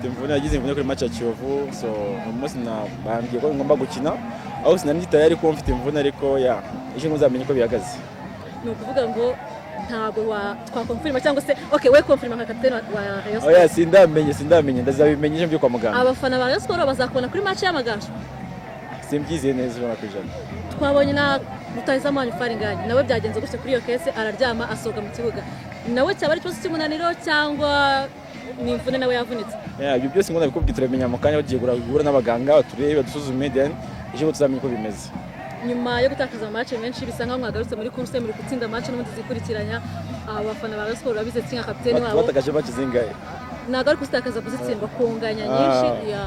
mfite imvune yagize imvune kuri match ya Kiyovu so umunsi nabambye ko ngomba gukina aho sinari tayari ko mfite imvune ariko ya ejo nguzamenye ko bihagaze ni ukuvuga ngo ntabwo twakonfirma cyangwa se okay we confirma nka captain wa Rayon Sport oya sindamenye ndazabimenyesha byo kwa muganga abafana ba Rayon Sport bazakubona kuri match y'amagaju simbyizeye neza ubona kwijana twabonye na Rutayizamani Faringani nawe byagenze gutse kuri iyo kese araryama asoga mu kibuga nawe cyaba ari ikibazo cy'umunaniro cyangwa ni imvune nawe yavunitse ibyo byose ngo nabikubwira turemenya mu kanya bagiye guhura n'abaganga turebe badusuzume then ejo tuzamenye ko bimeze nyuma yo gutakaza match menshi bisa nkaho mwagarutse muri course muri gutsinda match n'ubundi zikurikiranya abafana ba Rayon Sport babize tsinga captain wabo batakaje match zingahe nagaruka gutakaza kuzitsindwa kunganya nyinshi ya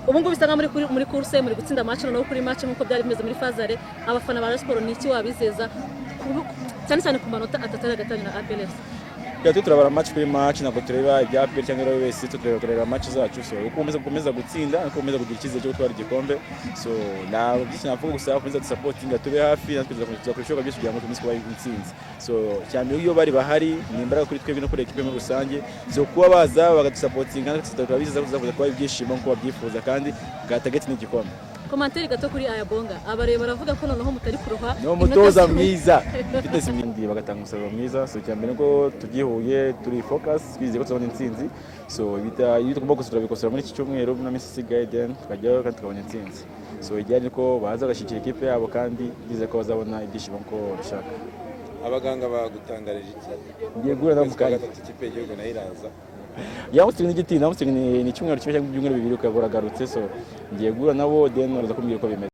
ubu ngubu bisa nka muri course muri gutsinda match no kuri match nkuko byari bimeze muri fazare abafana ba Rayon Sport ni iki wabizeza cyane ku manota atatari agatanya na APLS turabara match kuri match nako tureba ibya APR cyangwa rero wese tureba match zacu so ukomeza gutsinda ukomeza kugira ikize cyo gutwara igikombe so na byinshi navuga gusa akomeza supporting tube hafi natwe tuzakoresha byinshi kugira ngo tumise kuba intsinzi so cyane iyo bari bahari ni imbaraga kuri twebwe no kuri equipe muri rusange so kuba baza bagadusupportinga natwe tutabiza kuzavuza kuba ibyishimo nko babyifuza kandi gatagetse n'igikombe Komanteri gato kuri Ayabonga abareba baravuga ko noneho mutari kuroha no mutoza mwiza fitness imindi bagatanga umusaruro mwiza so cyambere ko tugihuye turi focus twizeye ko tuzabona intsinzi so iyo tugomba gusura bikosora muri iki cyumweru na Messi Guiden tukajyaho kandi tukabona intsinzi so ijyanye ko baza gashikira ikipe yabo kandi bizeye ko bazabona ibyishimo ko bashaka abaganga bagutangarije iki ngiye guhura na mukanya ikipe y'igihugu nayo iraza yamustinga n'igiti namustinga ni cyumweru kimwe cyangwa ibyumweru bibiri ukagora garutse so ngiye guhura nabo then baraza kumbwira ko bimeze